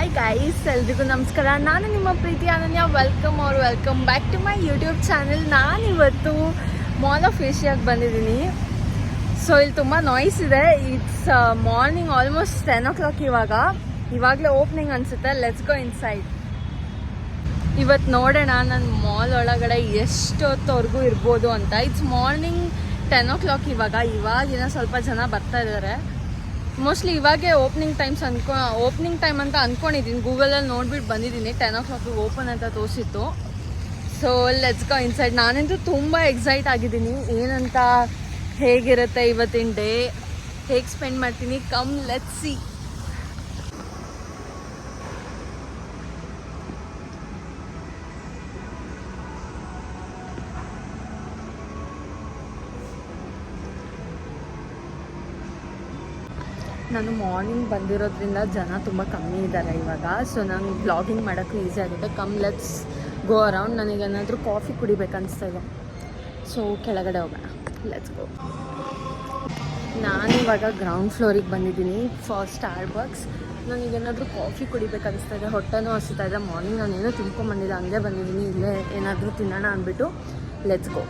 Hi guys, ಎಲ್ರಿಗೂ ನಮಸ್ಕಾರ. ನಾನು ನಿಮ್ಮ ಪ್ರೀತಿ Ananya. Welcome back to my YouTube channel. ನಾನಿವತ್ತು ಮಾಲ್ ಆಫ್ ಏಷ್ಯಾಗೆ ಬಂದಿದ್ದೀನಿ. ಸೊ ಇಲ್ಲಿ ತುಂಬ ನಾಯ್ಸ್ ಇದೆ. It's morning almost 10 o'clock. ಇವಾಗಲೇ ಓಪನಿಂಗ್ ಅನಿಸುತ್ತೆ. Let's go inside. ಇವತ್ತು ನೋಡೋಣ ನನ್ನ ಮಾಲ್ ಒಳಗಡೆ ಎಷ್ಟೊತ್ತವರೆಗೂ ಇರ್ಬೋದು ಅಂತ. It's morning 10 o'clock. ಇವಾಗಿನ ಸ್ವಲ್ಪ ಜನ ಬರ್ತಾ ಇದ್ದಾರೆ. ಮೋಸ್ಟ್ಲಿ ಇವಾಗೆ ಓಪನಿಂಗ್ ಟೈಮ್ ಅಂತ ಅಂದ್ಕೊಂಡಿದ್ದೀನಿ. ಗೂಗಲಲ್ಲಿ ನೋಡ್ಬಿಟ್ಟು ಬಂದಿದ್ದೀನಿ. 10 o'clock ಓಪನ್ ಅಂತ ತೋರಿಸಿತ್ತು. So let's go inside. ನಾನಂತೂ ತುಂಬ ಎಕ್ಸೈಟ್ ಆಗಿದ್ದೀನಿ. ಏನಂತ, ಹೇಗಿರುತ್ತೆ ಇವತ್ತಿನ ಡೇ, ಹೇಗೆ ಸ್ಪೆಂಡ್ ಮಾಡ್ತೀನಿ, ಕಮ್ ಲೆಟ್ಸ್ ಸಿ. ನಾನು ಮಾರ್ನಿಂಗ್ ಬಂದಿರೋದ್ರಿಂದ ಜನ ತುಂಬ ಕಮ್ಮಿ ಇದ್ದಾರೆ ಇವಾಗ. ಸೊ ನಂಗೆ ಬ್ಲಾಗಿಂಗ್ ಮಾಡೋಕ್ಕೂ ಈಸಿ ಆಗುತ್ತೆ. Come let's go around. ನನಗೇನಾದರೂ ಕಾಫಿ ಕುಡಿಬೇಕನ್ನಿಸ್ತಾ ಇದೆ. ಸೊ ಕೆಳಗಡೆ ಹೋಗೋಣ. Let's go. ನಾನಿವಾಗ ಗ್ರೌಂಡ್ ಫ್ಲೋರಿಗೆ ಬಂದಿದ್ದೀನಿ ಫಾರ್ ಸ್ಟಾರ್ಬಕ್ಸ್. ನನಗೇನಾದರೂ ಕಾಫಿ ಕುಡಿಬೇಕನ್ನಿಸ್ತಾ ಇದೆ. ಹೊಟ್ಟೆನೂ ಹಸಿತಾ ಇದೆ. ಮಾರ್ನಿಂಗ್ ನಾನೇನೋ ತಿನ್ಕೊಂಬಂದಿದ್ದೆ, ಹಂಗೆ ಬಂದಿದ್ದೀನಿ. ಇಲ್ಲೇ ಏನಾದರೂ ತಿನ್ನೋಣ ಅಂದ್ಬಿಟ್ಟು ಲೆಟ್ಸ್ ಗೋ.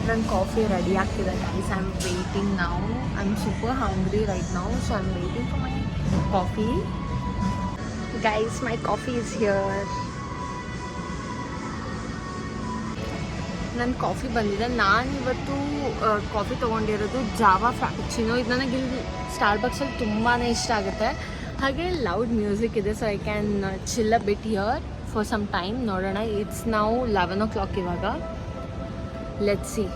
ನನ್ನ ಕಾಫಿ ರೆಡಿ ಆಗ್ತಿದೆ guys. I am waiting now. I am super hungry right now. So I am waiting for my coffee. Guys, my coffee is here. ನನ್ನ ಕಾಫಿ ಬಂದಿದೆ. ನಾನಿವತ್ತು ಕಾಫಿ ತೊಗೊಂಡಿರೋದು ಜಾವಾ ಫ್ಯಾಪುಚಿನೋ. ಇದು ನನಗೆ ಇಲ್ಲಿ ಸ್ಟಾರ್ಬಕ್ಸಲ್ಲಿ ತುಂಬಾ ಇಷ್ಟ ಆಗುತ್ತೆ. ಹಾಗೆ ಲೌಡ್ ಮ್ಯೂಸಿಕ್ ಇದೆ. So I can chill a bit here for some time. ನೋಡೋಣ. ಇಟ್ಸ್ ನಾವು 11 o'clock ಇವಾಗ. Let's see.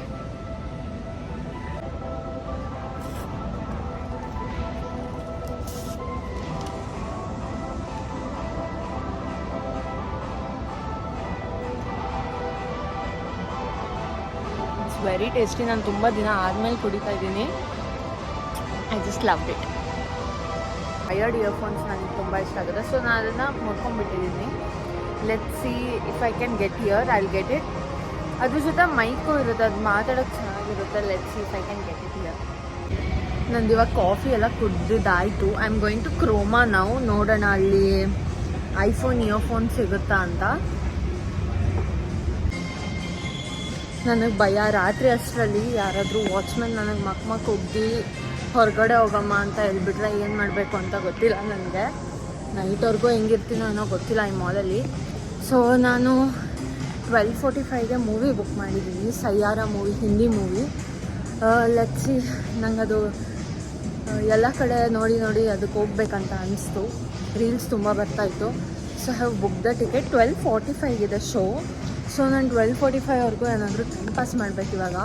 It's very tasty. ನಾನು ತುಂಬ ದಿನ ಆದಮೇಲೆ ಕುಡಿತಾ ಇದ್ದೀನಿ. I just loved it. Wired earphones ನನಗೆ ತುಂಬ ಇಷ್ಟ ಆಗುತ್ತೆ. ಸೊ ನಾನು ಅದನ್ನು ಮುಡ್ಕೊಂಡ್ಬಿಟ್ಟಿದ್ದೀನಿ. Let's see if I can get here. I will get it. ಅದ್ರ ಜೊತೆ ಮೈಕು ಇರುತ್ತೆ, ಅದು ಮಾತಾಡೋಕ್ಕೆ ಚೆನ್ನಾಗಿರುತ್ತೆ. Let's see if I can get it here. ನಂದು ಇವಾಗ ಕಾಫಿ ಎಲ್ಲ ಕುಡ್ದಿದ್ದಾಯಿತು. I am going to Croma ನಾವು. ನೋಡೋಣ ಅಲ್ಲಿ ಐಫೋನ್ ಇಯರ್ಫೋನ್ ಸಿಗುತ್ತಾ ಅಂತ. ನನಗೆ ಭಯ, ರಾತ್ರಿ ಅಷ್ಟರಲ್ಲಿ ಯಾರಾದರೂ ವಾಚ್ಮೆನ್ ನನಗೆ ಮಕ್ ಉಗ್ದಿ ಹೊರಗಡೆ ಹೋಗಮ್ಮ ಅಂತ ಹೇಳ್ಬಿಟ್ರೆ ಏನು ಮಾಡಬೇಕು ಅಂತ ಗೊತ್ತಿಲ್ಲ ನನಗೆ. ನೈಟ್ವರೆಗೂ ಹೆಂಗಿರ್ತೀನೋ ಏನೋ ಗೊತ್ತಿಲ್ಲ ಈ ಮಾಲಲ್ಲಿ. ಸೊ ನಾನು 12:45ಗೆ ಮೂವಿ ಬುಕ್ ಮಾಡಿದ್ದೀನಿ. ಸಯ್ಯಾರ ಮೂವಿ, ಹಿಂದಿ ಮೂವಿ. ಲೆಟ್ಸಿ. ನಂಗದು ಎಲ್ಲ ಕಡೆ ನೋಡಿ ಅದಕ್ಕೆ ಹೋಗ್ಬೇಕಂತ ಅನಿಸ್ತು. ರೀಲ್ಸ್ ತುಂಬ ಬರ್ತಾಯಿತ್ತು. So have book the ticket. 12:45 ಇದೆ ಶೋ. ಸೊ ನಾನು 12:45ವರೆಗೂ ಏನಾದರೂ ಟೈಮ್ ಪಾಸ್ ಮಾಡಬೇಕು ಇವಾಗ.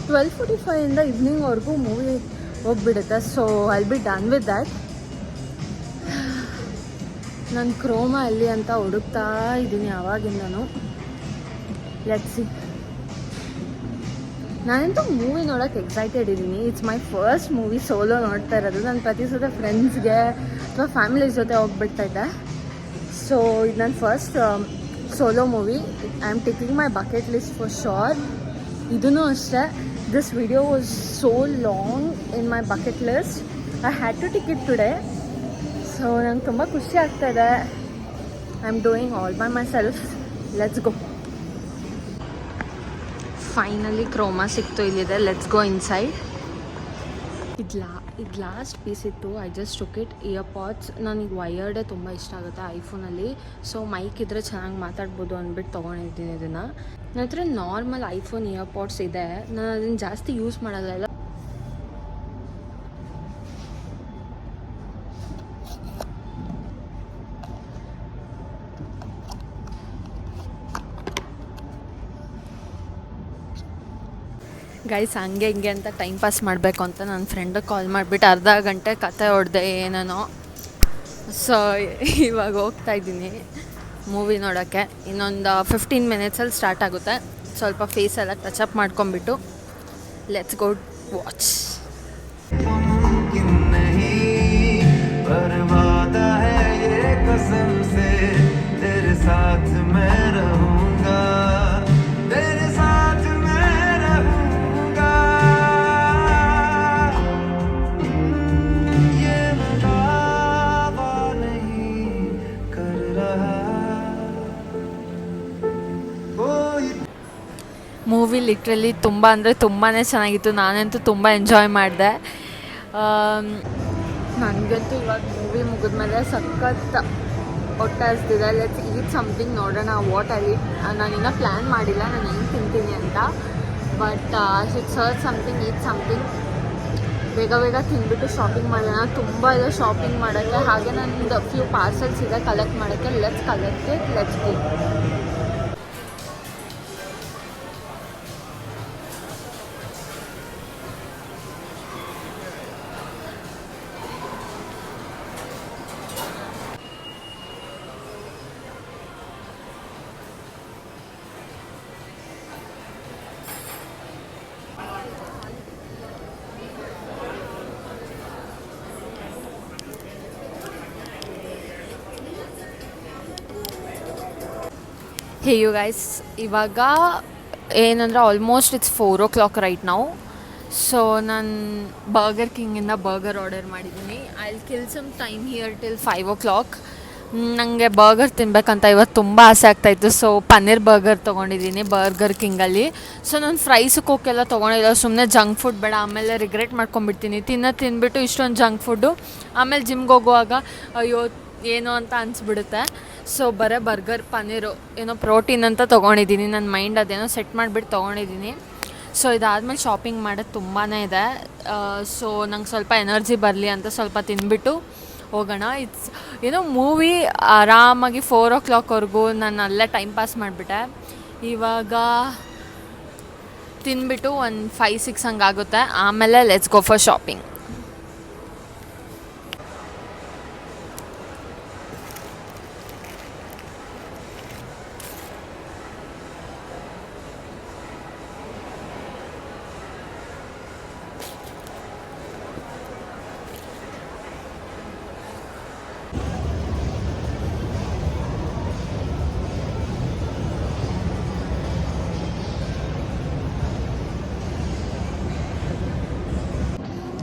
12:45ಇಂದ ಈವ್ನಿಂಗ್ವರೆಗೂ ಮೂವಿ ಹೋಗ್ಬಿಡುತ್ತೆ. So I be done with that. ನಾನು ಕ್ರೋಮಾ ಎಲ್ಲಿ ಅಂತ ಹುಡುಕ್ತಾ ಇದ್ದೀನಿ ಆವಾಗಿಂದನೂ. Let's see. ನಾನಂತೂ ಮೂವಿ ನೋಡೋಕ್ಕೆ ಎಕ್ಸೈಟೆಡ್ ಇದ್ದೀನಿ. It's my first movie solo ನೋಡ್ತಾ ಇರೋದು. ನಾನು ಪ್ರತಿ ಸಲ ಫ್ರೆಂಡ್ಸ್ಗೆ ಅಥವಾ ಫ್ಯಾಮಿಲೀಸ್ ಜೊತೆ ಹೋಗ್ಬಿಡ್ತಾಯಿದ್ದೆ. ಸೊ ಇದು ನನ್ನ first solo movie. I am taking my bucket list for sure. ಇದೂ ಅಷ್ಟೇ. This video was so long in my bucket list. I had to take it today. So ನಂಗೆ ತುಂಬ ಖುಷಿ ಆಗ್ತಾಯಿದೆ. I am doing all by myself. Let's go. Finally Croma ಸಿಕ್ತು. ಇಲ್ಲಿದೆ. Let's go inside. ಇದು last piece ಇತ್ತು. I just took it. Earpods ನನಗೆ ವಯರ್ಡೇ ತುಂಬ ಇಷ್ಟ ಆಗುತ್ತೆ ಐಫೋನಲ್ಲಿ. ಸೊ ಮೈಕ್ ಇದ್ದರೆ ಚೆನ್ನಾಗಿ ಮಾತಾಡ್ಬೋದು ಅಂದ್ಬಿಟ್ಟು ತೊಗೊಂಡಿದ್ದೀನಿ ಇದನ್ನು. ನನ್ನ ಹತ್ರ ನಾರ್ಮಲ್ ಐಫೋನ್ ಇಯರ್ಪಾಡ್ಸ್ ಇದೆ. ನಾನು ಅದನ್ನು ಜಾಸ್ತಿ ಯೂಸ್ ಮಾಡೋದಿಲ್ಲ. ಗೈಸ್, ಹಂಗೆ ಹಿಂಗೆ ಅಂತ ಟೈಮ್ ಪಾಸ್ ಮಾಡಬೇಕು ಅಂತ ನನ್ನ ಫ್ರೆಂಡಿಗೆ ಕಾಲ್ ಮಾಡಿಬಿಟ್ಟು ಅರ್ಧ ಗಂಟೆ ಕತೆ ಹೊಡೆದೆ ಏನೇನೋ. ಸೊ ಇವಾಗ ಹೋಗ್ತಾಯಿದ್ದೀನಿ ಮೂವಿ ನೋಡೋಕ್ಕೆ. ಇನ್ನೊಂದು 15 minutesಲ್ಲಿ ಸ್ಟಾರ್ಟ್ ಆಗುತ್ತೆ. ಸ್ವಲ್ಪ ಫೇಸ್ ಎಲ್ಲ ಟಚಪ್ ಮಾಡ್ಕೊಂಬಿಟ್ಟು ಲೆಟ್ಸ್ ಗೋ ವಾಚ್. परवादा है ಲಿಟ್ರಲಿ ತುಂಬ ಅಂದರೆ ತುಂಬಾ ಚೆನ್ನಾಗಿತ್ತು. ನಾನಂತೂ ತುಂಬ ಎಂಜಾಯ್ ಮಾಡಿದೆ. ನನಗಂತೂ ಇವಾಗ ಮೂವಿ ಮುಗಿದ್ಮೇಲೆ ಸಖತ್ ಹೊಟ್ಟೆ ಹಸ್ದಿದೆ. ಲೆಟ್ಸ್ ಈಟ್ ಸಮಥಿಂಗ್, ನೋಡೋಣ ವಾಟ್ ಐ ಈಟ್. ನಾನಿನ್ನೂ ಪ್ಲ್ಯಾನ್ ಮಾಡಿಲ್ಲ ನಾನು ಹೆಂಗೆ ತಿಂತೀನಿ ಅಂತ. But should search something, eat something. ಬೇಗ ಬೇಗ ತಿಂದ್ಬಿಟ್ಟು ಶಾಪಿಂಗ್ ಮಾಡೋಣ. ತುಂಬ ಇದೆ ಶಾಪಿಂಗ್ ಮಾಡೋಕ್ಕೆ. ಹಾಗೆ ನಂದು ಫ್ಯೂ ಪಾರ್ಸಲ್ಸ್ ಇದೆ ಕಲೆಕ್ಟ್ ಮಾಡೋಕ್ಕೆ. Let's collect it, let's go. Hey you guys, ಇವಾಗ ಏನಂದರೆ ಆಲ್ಮೋಸ್ಟ್ ಇಟ್ಸ್ 4 o'clock ರೈಟ್ ನಾವು. ಸೊ ನಾನು ಬರ್ಗರ್ ಕಿಂಗಿಂದ ಬರ್ಗರ್ ಆರ್ಡರ್ ಮಾಡಿದ್ದೀನಿ. I will kill some time here till 5 o'clock. ನನಗೆ ಬರ್ಗರ್ ತಿನ್ನಬೇಕಂತ ಇವತ್ತು ತುಂಬ ಆಸೆ ಆಗ್ತಾಯಿತ್ತು. ಸೊ ಪನ್ನೀರ್ ಬರ್ಗರ್ ತೊಗೊಂಡಿದ್ದೀನಿ ಬರ್ಗರ್ ಕಿಂಗಲ್ಲಿ. ಸೊ ನಾನು ಫ್ರೈಸು ಕೋಕೆಲ್ಲ ತೊಗೊಂಡಿಲ್ಲ. ಸುಮ್ಮನೆ ಜಂಕ್ ಫುಡ್ ಬೇಡ, ಆಮೇಲೆ ರಿಗ್ರೆಟ್ ಮಾಡ್ಕೊಂಬಿಡ್ತೀನಿ. ತಿಂದ್ಬಿಟ್ಟು ಇಷ್ಟೊಂದು ಜಂಕ್ ಫುಡ್ಡು ಆಮೇಲೆ ಜಿಮ್ಗೆ ಹೋಗುವಾಗ ಅಯ್ಯೋ ಏನೋ ಅಂತ ಅನಿಸ್ಬಿಡುತ್ತೆ. ಸೊ ಬರೀ ಬರ್ಗರ್ ಪನ್ನೀರು ಏನೋ ಪ್ರೋಟೀನ್ ಅಂತ ತೊಗೊಂಡಿದ್ದೀನಿ. ನನ್ನ ಮೈಂಡ್ ಅದೇನೋ ಸೆಟ್ ಮಾಡಿಬಿಟ್ಟು ತೊಗೊಂಡಿದ್ದೀನಿ. ಸೊ ಇದಾದಮೇಲೆ ಶಾಪಿಂಗ್ ಮಾಡೋದು ತುಂಬಾ ಇದೆ. ಸೊ ನಂಗೆ ಸ್ವಲ್ಪ ಎನರ್ಜಿ ಬರಲಿ ಅಂತ ಸ್ವಲ್ಪ ತಿಂದ್ಬಿಟ್ಟು ಹೋಗೋಣ. ಇಟ್ಸ್ ಏನೋ ಮೂವಿ ಆರಾಮಾಗಿ 4 o'clockವರೆಗೂ ನಾನು ಅಲ್ಲೇ ಟೈಮ್ ಪಾಸ್ ಮಾಡಿಬಿಟ್ಟೆ. ಇವಾಗ ತಿಂದ್ಬಿಟ್ಟು ಒಂದು 5-6 ಹಂಗಾಗುತ್ತೆ. ಆಮೇಲೆ ಲೆಟ್ಸ್ ಗೋ ಫಾರ್ ಶಾಪಿಂಗ್.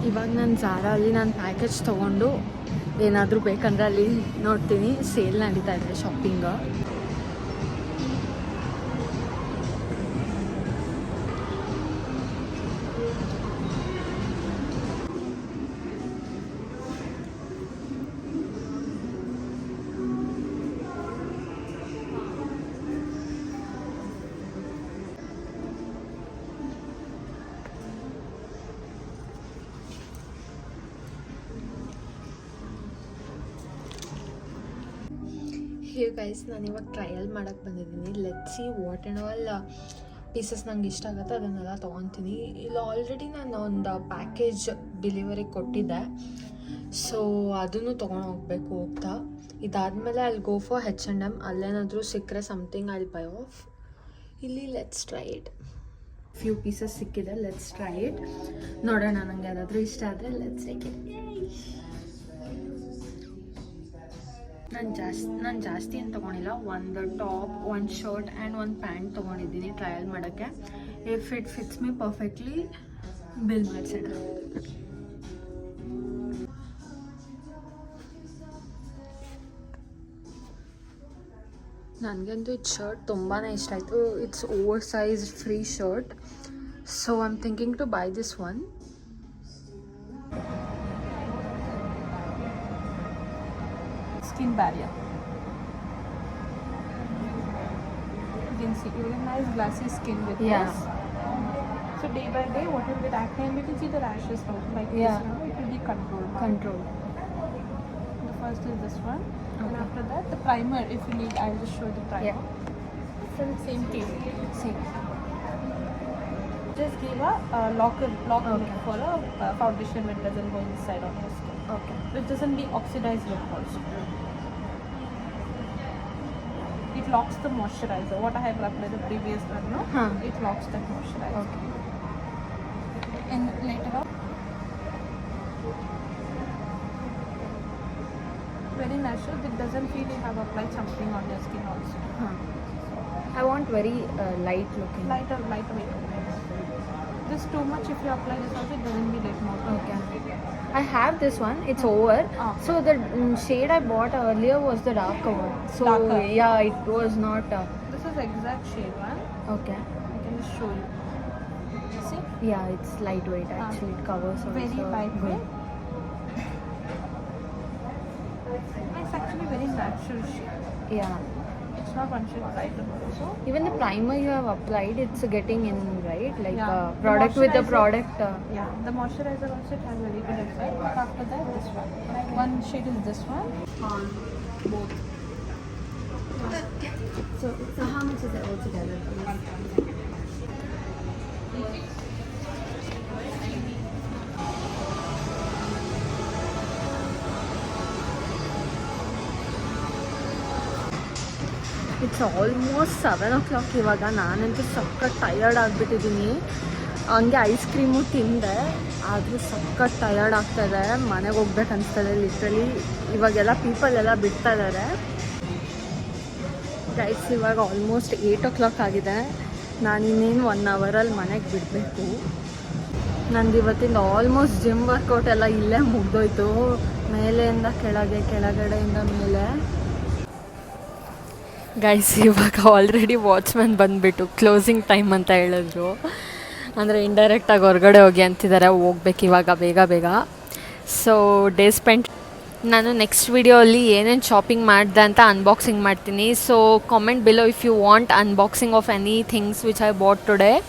ಇವಾಗ ನಾನು ಝಾರಲ್ಲಿ ನಾನು ಪ್ಯಾಕೇಜ್ ತೊಗೊಂಡು ಏನಾದರೂ ಬೇಕಂದರೆ ಅಲ್ಲಿ ನೋಡ್ತೀನಿ. ಸೇಲ್ ನಡೀತಾ ಇದೆ ಶಾಪಿಂಗ್. ಹೇ ಗೈಸ್, ನಾನು ಇವಾಗ ಟ್ರಯಲ್ ಮಾಡೋಕ್ಕೆ ಬಂದಿದ್ದೀನಿ. Let's see what and all pieces ನಂಗೆ ಇಷ್ಟ ಆಗುತ್ತೆ ಅದನ್ನೆಲ್ಲ ತೊಗೊತೀನಿ. ಇಲ್ಲ ಆಲ್ರೆಡಿ ನಾನು ಒಂದು ಪ್ಯಾಕೇಜ್ ಡೆಲಿವರಿ ಕೊಟ್ಟಿದ್ದೆ. ಸೊ ಅದನ್ನು ತೊಗೊಂಡು ಹೋಗಬೇಕು ಹೋಗ್ತಾ. ಇದಾದಮೇಲೆ ಅಲ್ಲಿ ಗೋ ಫಾರ್ H&M. ಅಲ್ಲೇನಾದರೂ ಸಿಕ್ಕರೆ ಸಮಥಿಂಗ್ ಐ ಬೈ ಆಫ್. ಇಲ್ಲಿ let's try it. Few pieces ಸಿಕ್ಕಿದೆ, ಲೆಟ್ಸ್ ಟ್ರೈ ಇಟ್. ನೋಡೋಣ, ನನಗೆ ಯಾರಾದರೂ ಇಷ್ಟ ಆದರೆ ಲೆಟ್ಸ್ ಟೇಕ್ ಇಟ್. ನಾನು ಜಾಸ್ತಿ ಏನು ತೊಗೊಂಡಿಲ್ಲ. ಒಂದು ಟಾಪ್, ಒಂದು ಶರ್ಟ್ ಆ್ಯಂಡ್ ಒಂದು ಪ್ಯಾಂಟ್ ತೊಗೊಂಡಿದ್ದೀನಿ ಟ್ರಯಲ್ ಮಾಡೋಕ್ಕೆ. If it fits me perfectly bill ಮಾಡಿಸೋಣ. ನನಗಂತೂ ಇದು ಶರ್ಟ್ ತುಂಬಾ ಇಷ್ಟ ಆಯಿತು. It's over size free shirt. So I am thinking to buy this one. Skin barrier. You can see you have nice glassy skin with this. So day by day, what will get acne, and we can see the rashes now like this now. It will be controlled. The first is this one, and after that the primer. If you need, I will just show the primer. So the same case. Same. Just give a lock for a foundation when it doesn't go inside on your skin. Okay. Which doesn't be oxidized look also. It locks the moisturizer. What I have applied the previous one, no? It locks the moisturizer. Okay. And later on, very natural. It doesn't feel you have applied something on your skin also. I want very light looking. Lighter weight. This too much if you apply this also, it doesn't be like more. Okay. I have this one. It's over. So the shade I bought earlier was the darker one. So darker. Yeah, it was not. This is exact shade one. Okay. I can just show you. See? Yeah, it's lightweight actually. It covers also. Very lightweight. Good. It's actually very natural shade. Yeah. It's not one shade lighter also. Even the primer you have applied, it's getting in, right? Like Yeah. product with the Moisturizer- product. Yeah, the moisturizer also it has very good effect. After that, this one. One shade is this one. Both. So how much is it altogether? It's almost 7 o'clock ಇವಾಗ. ನಾನಂತೂ ಸಖತ್ tired ಆಗಿಬಿಟ್ಟಿದ್ದೀನಿ. ಹಂಗೆ ice cream ತಿಂದೆ, ಆದರೂ ಸಖತ್ tired ಆಗ್ತಾಯಿದೆ. ಮನೆಗೆ ಹೋಗ್ಬೇಕು ಅನಿಸ್ತದೆ ಲಿಟ್ರಲಿ. ಇವಾಗೆಲ್ಲ ಪೀಪಲ್ ಎಲ್ಲ ಬಿಡ್ತಾ ಇದ್ದಾರೆ ಗೈಸ್. ಇವಾಗ ಆಲ್ಮೋಸ್ಟ್ 8 o'clock ಆಗಿದೆ. ನಾನು ಇನ್ನೇನು 1 ಅವರಲ್ಲಿ ಮನೆಗೆ ಬಿಡಬೇಕು. ನಂದು ಇವತ್ತಿಂದ ಆಲ್ಮೋಸ್ಟ್ ಜಿಮ್ ವರ್ಕೌಟ್ ಎಲ್ಲ ಇಲ್ಲೇ ಮುಗ್ದೋಯ್ತು. ಮೇಲೆಯಿಂದ ಕೆಳಗೆ, ಕೆಳಗಡೆಯಿಂದ ಮೇಲೆ. ಗೈಸ್ ಇವಾಗ ಆಲ್ರೆಡಿ ವಾಚ್ಮ್ಯಾನ್ ಬಂದುಬಿಟ್ಟು ಕ್ಲೋಸಿಂಗ್ ಟೈಮ್ ಅಂತ ಹೇಳಿದ್ರು. ಅಂದರೆ ಇಂಡೈರೆಕ್ಟಾಗಿ ಹೊರಗಡೆ ಹೋಗಿ ಅಂತಿದ್ದಾರೆ. ಹೋಗ್ಬೇಕು ಇವಾಗ ಬೇಗ ಬೇಗ. So day spend. ನಾನು ನೆಕ್ಸ್ಟ್ ವಿಡಿಯೋಲ್ಲಿ ಏನೇನು ಶಾಪಿಂಗ್ ಮಾಡಿದೆ ಅಂತ ಅನ್ಬಾಕ್ಸಿಂಗ್ ಮಾಡ್ತೀನಿ. So comment below if you want unboxing of any things which I bought today.